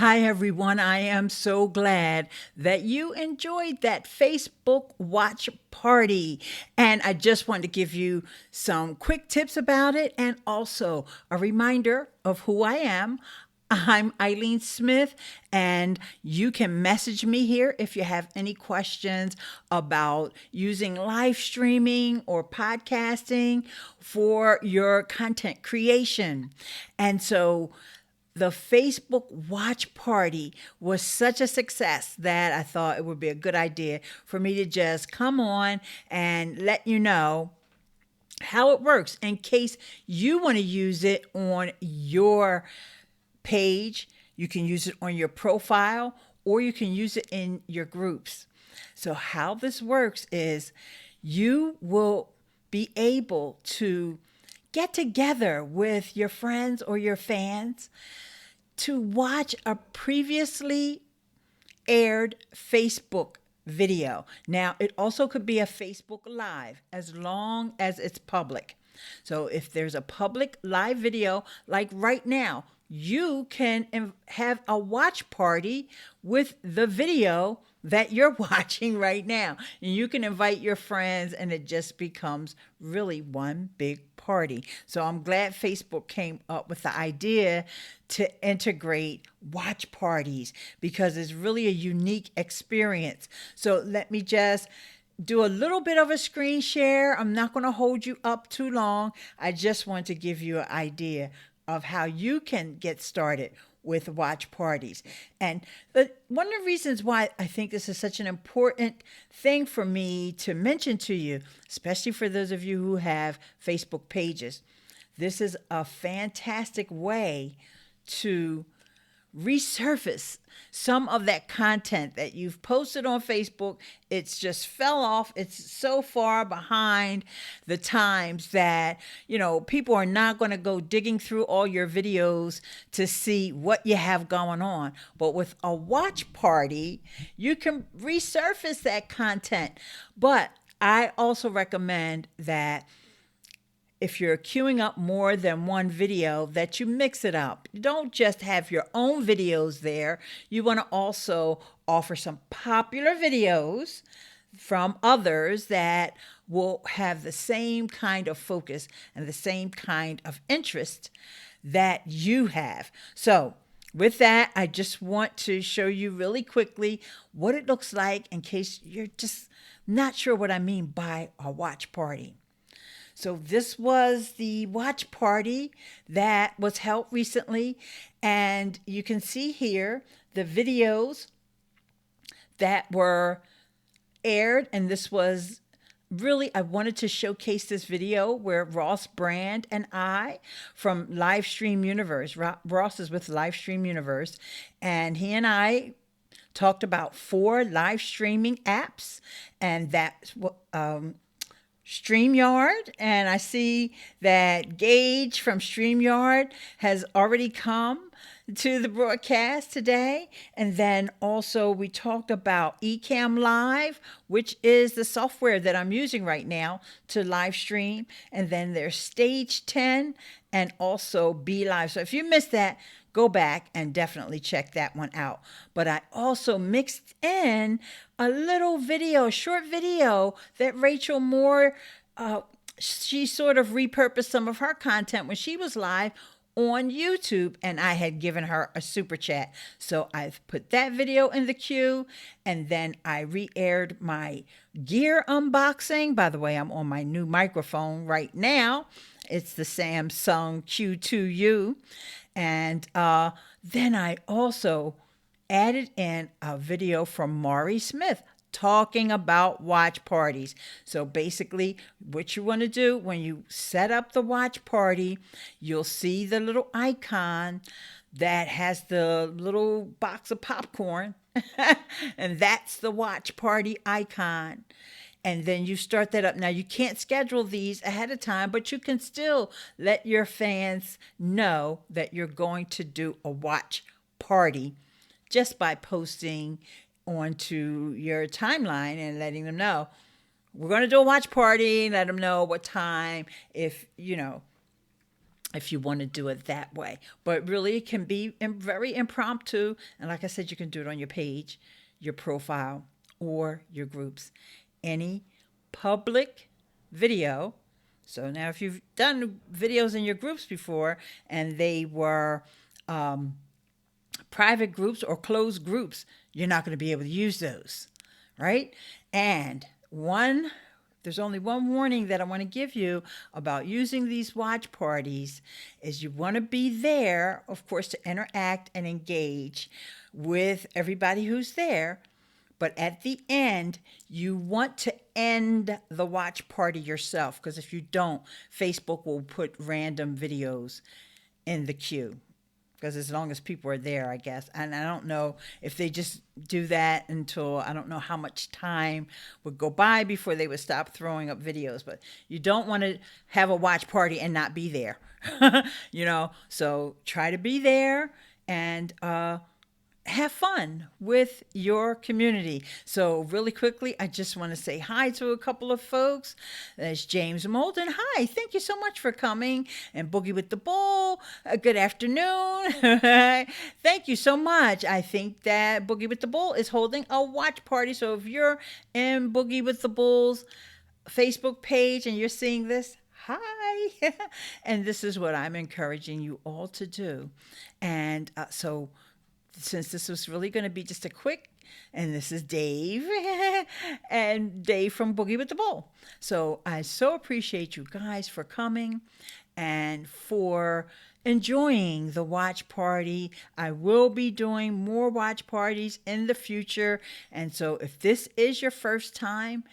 Hi, everyone. I am so glad that you enjoyed that Facebook watch party. And I just want to give you some quick tips about it and also a reminder of who I am. I'm Eileen Smith, and you can message me here if you have any questions about using live streaming or podcasting for your content creation. And so, the Facebook watch party was such a success that I thought it would be a good idea for me to just come on and let you know how it works in case you want to use it on your page. You can use it on your profile or you can use it in your groups. So, how this works is you will be able to get together with your friends or your fans to watch a previously aired Facebook video. Now, it also could be a Facebook Live as long as it's public. So, if there's a public live video, like right now, you can have a watch party with the video that you're watching right now. And you can invite your friends, and it just becomes really one big party. So I'm glad Facebook came up with the idea to integrate watch parties because it's really a unique experience. So let me just do a little bit of a screen share. I'm not going to hold you up too long. I just want to give you an idea of how you can get started with watch parties. And one of the reasons why I think this is such an important thing for me to mention to you, especially for those of you who have Facebook pages, this is a fantastic way to resurface some of that content that you've posted on Facebook. It's just fell off. It's so far behind the times that, people are not going to go digging through all your videos to see what you have going on. But with a watch party, you can resurface that content. But I also recommend that if you're queuing up more than one video, that you mix it up. You don't just have your own videos there. You want to also offer some popular videos from others that will have the same kind of focus and the same kind of interest that you have. So, with that, I just want to show you really quickly what it looks like in case you're just not sure what I mean by a watch party. So this was the watch party that was held recently, and you can see here the videos that were aired, and this was really, I wanted to showcase this video where Ross Brand and I from Livestream Universe, Ross is with Livestream Universe, and he and I talked about 4 live streaming apps, and that's what Streamyard, and I see that Gage from Streamyard has already come to the broadcast today. And then also we talked about EcammLive, which is the software that I'm using right now to live stream. And then there's Stage 10 and also Be Live. So if you missed that, go back and definitely check that one out. But I also mixed in a little video, a short video that Rachel Moore, she sort of repurposed some of her content when she was live on YouTube, and I had given her a super chat. So I've put that video in the queue, and then I re-aired my gear unboxing. By the way, I'm on my new microphone right now. It's the Samsung Q2U. And then I also added in a video from Maury Smith talking about watch parties. So basically, what you want to do when you set up the watch party, you'll see the little icon that has the little box of popcorn, and that's the watch party icon. And then you start that up. Now, you can't schedule these ahead of time, but you can still let your fans know that you're going to do a watch party just by posting onto your timeline and letting them know we're going to do a watch party. Let them know what time. If if you want to do it that way. But really, it can be very impromptu. And like I said, you can do it on your page, your profile, or your groups. Any public video. So now, if you've done videos in your groups before and they were private groups or closed groups, you're not going to be able to use those, right? And there's only one warning that I want to give you about using these watch parties is you want to be there, of course, to interact and engage with everybody who's there. But at the end, you want to end the watch party yourself, because if you don't, Facebook will put random videos in the queue. Because as long as people are there, I guess. And I don't know if they just do that until, I don't know how much time would go by before they would stop throwing up videos. But you don't want to have a watch party and not be there, So try to be there and have fun with your community. So really quickly, I just want to say hi to a couple of folks. There's James Molden. Hi, thank you so much for coming. And Boogie with the Bull, good afternoon. Thank you so much. I think that Boogie with the Bull is holding a watch party. So if you're in Boogie with the Bull's Facebook page and you're seeing this, hi. And this is what I'm encouraging you all to do. And so since this was really going to be just a quick, and this is Dave, and Dave from Boogie with the Bull. So I so appreciate you guys for coming and for enjoying the watch party. I will be doing more watch parties in the future. And so if this is your first time,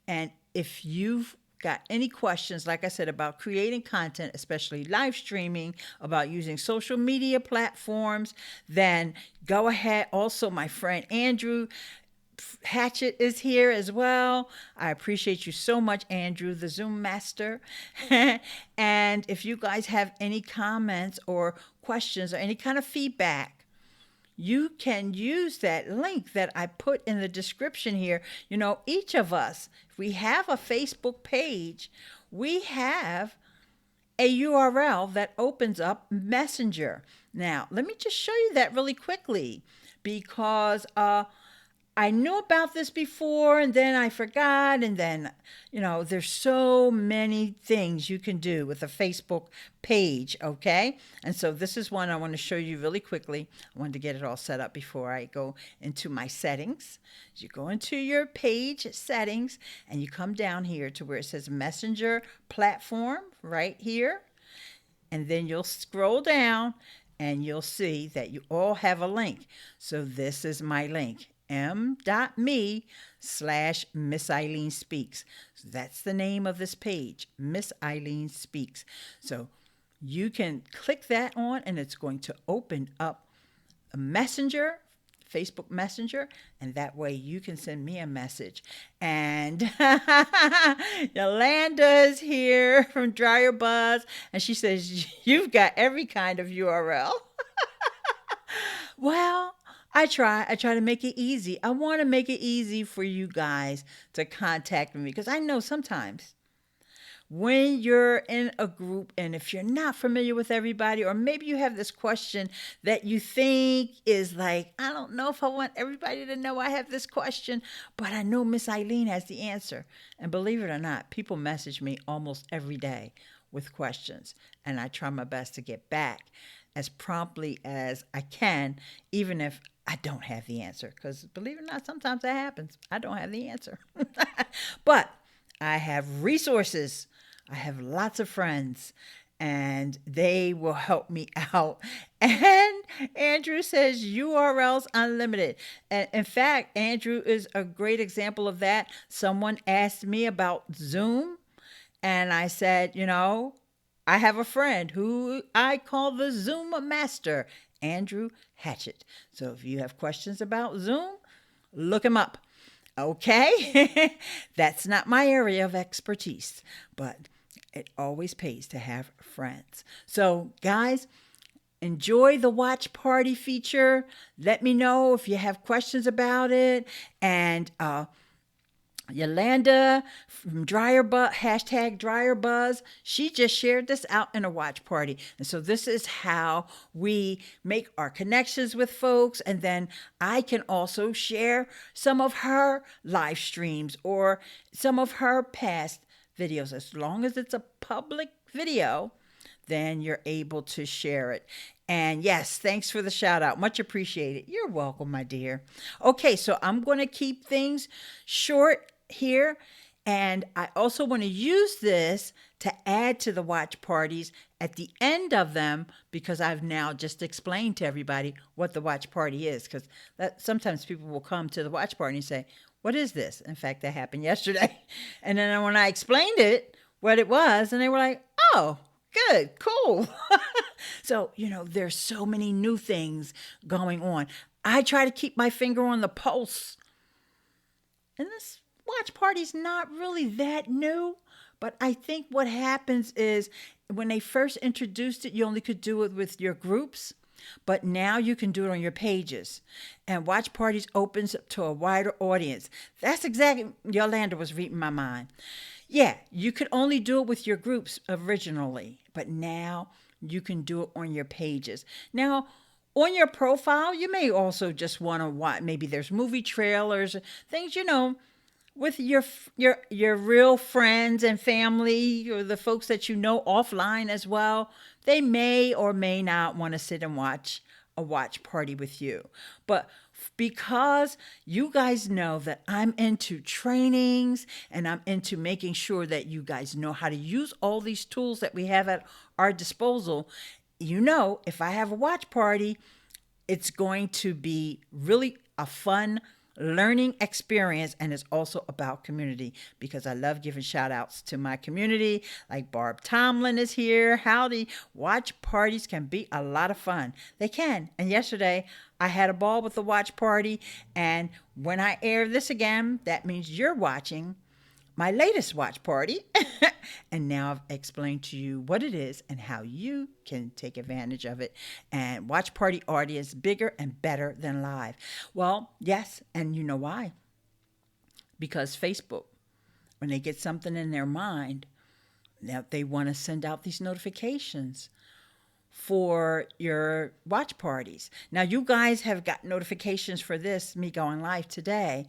and if you've got any questions, like I said, about creating content, especially live streaming, about using social media platforms, then go ahead. Also, my friend Andrew Hatchett is here as well. I appreciate you so much, Andrew, the Zoom master. And if you guys have any comments or questions or any kind of feedback, you can use that link that I put in the description here. Each of us, if we have a Facebook page, we have a URL that opens up Messenger. Now, let me just show you that really quickly, because I knew about this before and then I forgot. And then, there's so many things you can do with a Facebook page. Okay. And so this is one I want to show you really quickly. I wanted to get it all set up before I go into my settings. You go into your page settings and you come down here to where it says Messenger platform right here. And then you'll scroll down and you'll see that you all have a link. So this is my link. m.me/Miss Eileen Speaks. So that's the name of this page, Miss Eileen Speaks. So you can click that on and it's going to open up a messenger, Facebook Messenger, and that way you can send me a message. And Yolanda is here from Dryer Buzz, and she says, you've got every kind of URL. Well, I try to make it easy. I want to make it easy for you guys to contact me, because I know sometimes when you're in a group and if you're not familiar with everybody, or maybe you have this question that you think is like, I don't know if I want everybody to know I have this question, but I know Miss Eileen has the answer. And believe it or not, people message me almost every day with questions, and I try my best to get back as promptly as I can, even if I don't have the answer, because believe it or not, sometimes that happens. I don't have the answer. But I have resources. I have lots of friends, and they will help me out. And Andrew says URLs unlimited. And in fact, Andrew is a great example of that. Someone asked me about Zoom, and I said, I have a friend who I call the Zoom master, Andrew Hatchett. So if you have questions about Zoom, look him up. Okay? That's not my area of expertise, but it always pays to have friends. So guys, enjoy the watch party feature. Let me know if you have questions about it. And Yolanda from hashtag Dryer Buzz, she just shared this out in a watch party. And so this is how we make our connections with folks. And then I can also share some of her live streams or some of her past videos. As long as it's a public video, then you're able to share it. And yes, thanks for the shout out. Much appreciated. You're welcome, my dear. Okay, so I'm going to keep things short here. And I also want to use this to add to the watch parties at the end of them, because I've now just explained to everybody what the watch party is. Because sometimes people will come to the watch party and say, "What is this?" In fact, that happened yesterday. And then when I explained what it was, and they were like, "Oh, good, cool." So, there's so many new things going on. I try to keep my finger on the pulse. And this watch party's not really that new, but I think what happens is when they first introduced it, you only could do it with your groups, but now you can do it on your pages. And watch parties opens up to a wider audience. That's exactly, Yolanda was reading my mind. Yeah, you could only do it with your groups originally, but now you can do it on your pages. Now, on your profile, you may also just want to watch, maybe there's movie trailers, things, with your real friends and family, or the folks that you know offline as well. They may or may not want to sit and watch a watch party with you. But because you guys know that I'm into trainings and I'm into making sure that you guys know how to use all these tools that we have at our disposal, if I have a watch party, it's going to be really a fun learning experience, and it's also about community, because I love giving shout outs to my community. Like Barb Tomlin is here. Howdy. Watch parties can be a lot of fun. They can. And yesterday I had a ball with the watch party, and when I air this again, that means you're watching my latest watch party. And now I've explained to you what it is and how you can take advantage of it. And watch party audience bigger and better than live. Well, yes, and you know why? Because Facebook, when they get something in their mind, now they want to send out these notifications for your watch parties. Now, you guys have got notifications for this, me going live today.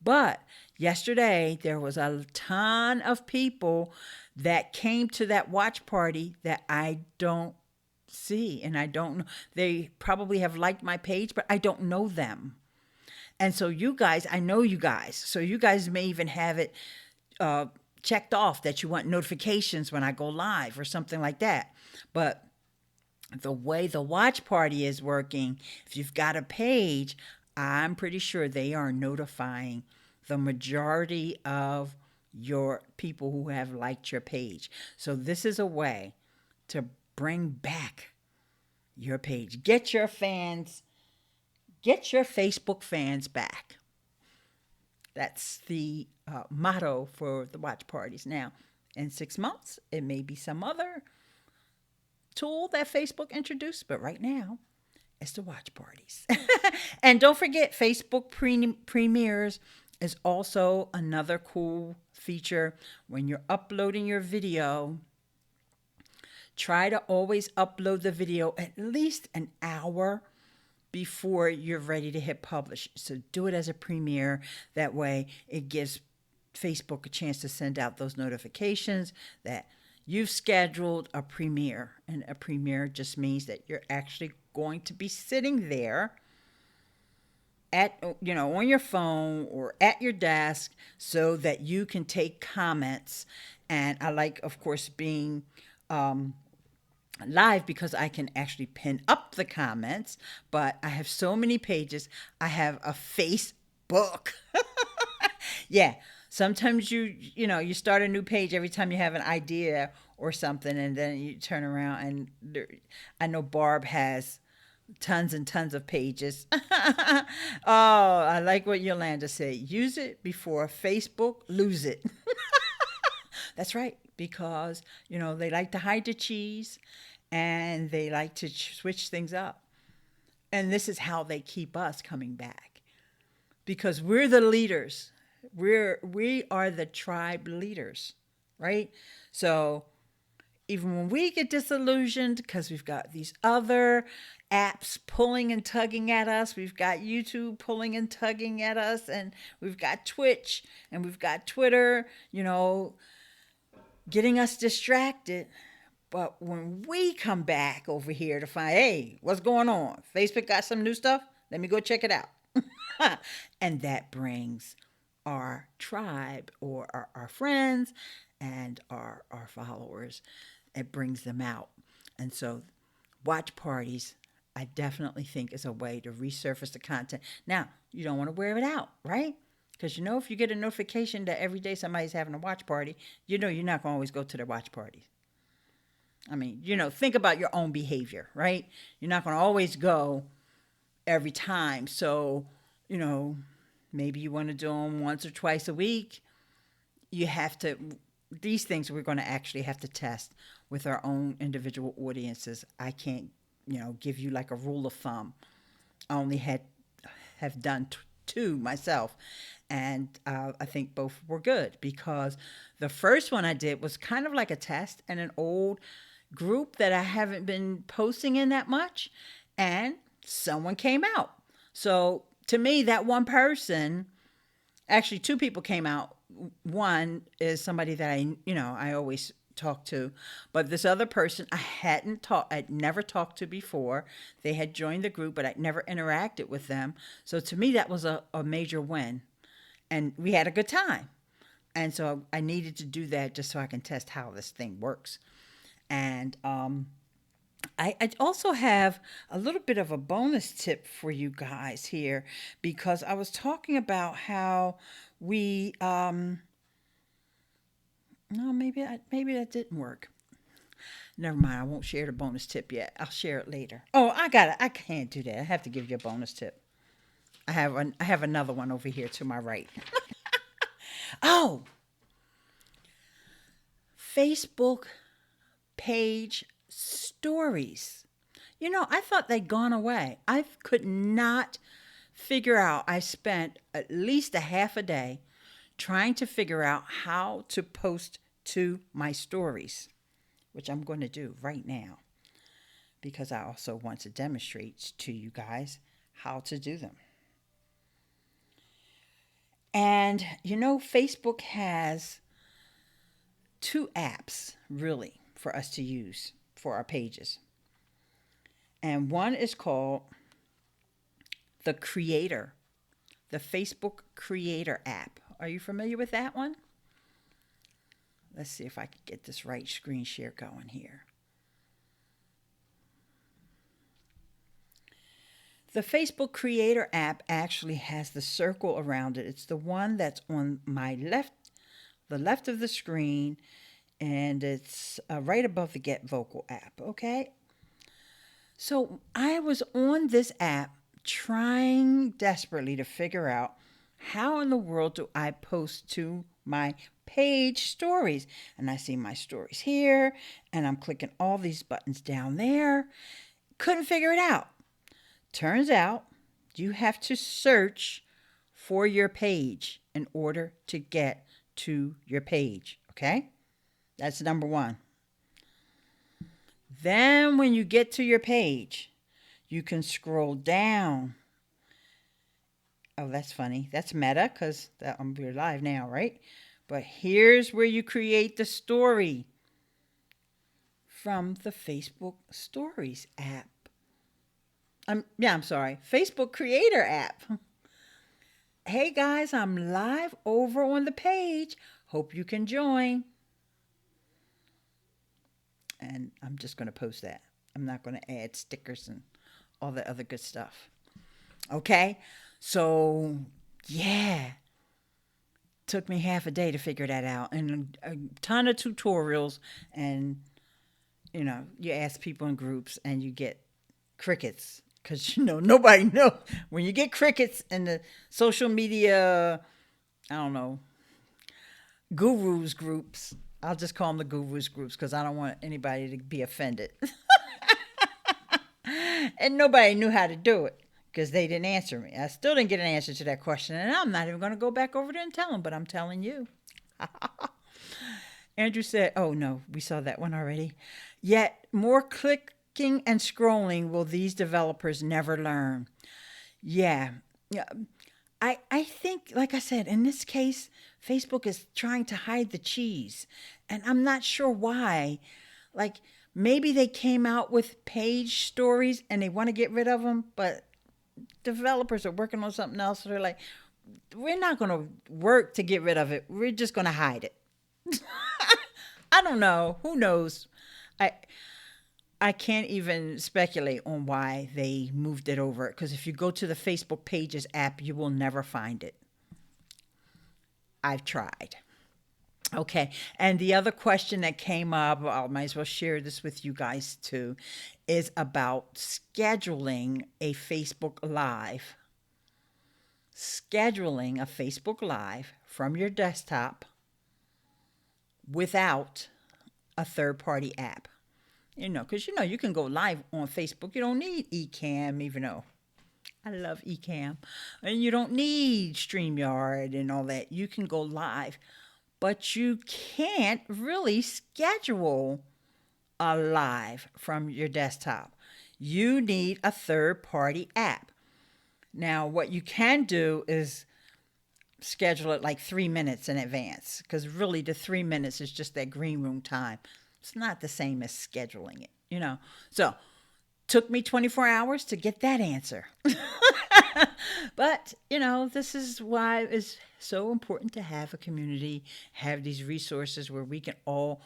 But yesterday, there was a ton of people that came to that watch party that I don't see. And I don't know. They probably have liked my page, but I don't know them. And so you guys, I know you guys. So you guys may even have it checked off that you want notifications when I go live or something like that. But the way the watch party is working, if you've got a page, I'm pretty sure they are notifying the majority of your people who have liked your page. So this is a way to bring back your page. Get your Facebook fans back. That's the motto for the watch parties. Now, in 6 months, it may be some other tool that Facebook introduced, but right now, it's the watch parties. And don't forget, Facebook premieres is also another cool feature. When you're uploading your video, try to always upload the video at least an hour before you're ready to hit publish. So do it as a premiere. That way it gives Facebook a chance to send out those notifications that you've scheduled a premiere. And a premiere just means that you're actually going to be sitting there on your phone or at your desk so that you can take comments. And I like, of course, being live because I can actually pin up the comments, but I have so many pages. I have a Facebook. Yeah. Sometimes you start a new page every time you have an idea or something, and then you turn around and I know Barb has tons and tons of pages. Oh, I like what Yolanda said. Use it before Facebook lose it. That's right, because they like to hide the cheese and they like to switch things up. And this is how they keep us coming back, because we're the leaders. We are the tribe leaders, right? So even when we get disillusioned because we've got these other apps pulling and tugging at us, we've got YouTube pulling and tugging at us, and we've got Twitch and we've got Twitter, getting us distracted. But when we come back over here to find, hey, what's going on? Facebook got some new stuff. Let me go check it out. And that brings our tribe or our friends and our followers. It brings them out. And so watch parties, I definitely think is a way to resurface the content. Now, you don't want to wear it out, right? Because if you get a notification that every day somebody's having a watch party, you're not going to always go to their watch parties. I mean, think about your own behavior, right? You're not going to always go every time. So, maybe you want to do them once or twice a week. You have to, these things we're going to actually have to test with our own individual audiences. I can't, give you like a rule of thumb. I only have done two myself. And I think both were good because the first one I did was kind of like a test in an old group that I haven't been posting in that much. And someone came out. So to me, that one person, actually two people came out. One is somebody that I always talk to, but this other person I'd never talked to before. They had joined the group, but I'd never interacted with them. So to me, that was a major win. And we had a good time. And so I needed to do that just so I can test how this thing works. And I also have a little bit of a bonus tip for you guys here because I was talking about how we no, maybe that didn't work. Never mind, I won't share the bonus tip yet. I'll share it later. Oh, I got it. I can't do that. I have to give you a bonus tip. I have another one over here to my right. Oh, Facebook page stories. I thought they'd gone away. I could not figure out. I spent at least a half a day trying to figure out how to post to my stories, which I'm going to do right now because I also want to demonstrate to you guys how to do them. And Facebook has two apps really for us to use for our pages. And one is called the Facebook Creator app. Are you familiar with that one? Let's see if I can get this right screen share going here. The Facebook Creator app actually has the circle around it. It's the one that's on my left, the left of the screen, and it's right above the Get Vocal app, okay? So I was on this app trying desperately to figure out how in the world do I post to my page stories. And I see my stories here, and I'm clicking all these buttons down there. Couldn't figure it out. Turns out you have to search for your page in order to get to your page, okay? That's number one. Then when you get to your page, you can scroll down. Oh, that's funny. That's meta because we're live now, right? But here's where you create the story from the Facebook Stories app. I'm sorry, Facebook Creator app. Hey guys, I'm live over on the page. Hope you can join. And I'm just going to post that. I'm not going to add stickers and all the other good stuff. Okay? So, yeah. Took me half a day to figure that out. And a ton of tutorials. And, you ask people in groups and you get crickets. Because, nobody knows. When you get crickets in the social media, I don't know, gurus groups. I'll just call them the gurus groups because I don't want anybody to be offended. And nobody knew how to do it because they didn't answer me. I still didn't get an answer to that question, and I'm not even going to go back over there and tell them, but I'm telling you. Andrew said, oh no, we saw that one already. Yet more clicking and scrolling will these developers never learn. Yeah. Yeah. I think, like I said, in this case, Facebook is trying to hide the cheese. And I'm not sure why. Like, maybe they came out with page stories and they want to get rid of them, but developers are working on something else. So they're like, we're not going to work to get rid of it. We're just going to hide it. I don't know. Who knows? I I can't even speculate on why they moved it over. Because if you go to the Facebook Pages app, you will never find it. I've tried. Okay. And the other question that came up, I might as well share this with you guys too, is about scheduling a Facebook Live. Scheduling a Facebook Live from your desktop without a third party app. Because you can go live on Facebook. You don't need Ecamm, even though I love Ecamm. And you don't need Streamyard and all that. You can go live. But you can't really schedule a live from your desktop. You need a third-party app. Now, what you can do is schedule it like 3 minutes in advance, because really the 3 minutes is just that green room time. It's not the same as scheduling it. So, took me 24 hours to get that answer. But, this is why it's so important to have a community, have these resources where we can all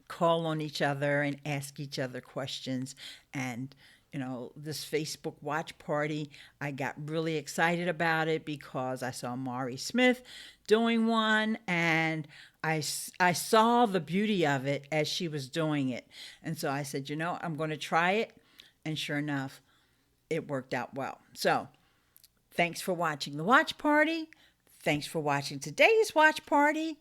call on each other and ask each other questions. And, this Facebook watch party, I got really excited about it because I saw Mari Smith doing one, and I saw the beauty of it as she was doing it. And so I said, I'm going to try it. And sure enough, it worked out well. So thanks for watching the watch party. Thanks for watching today's watch party.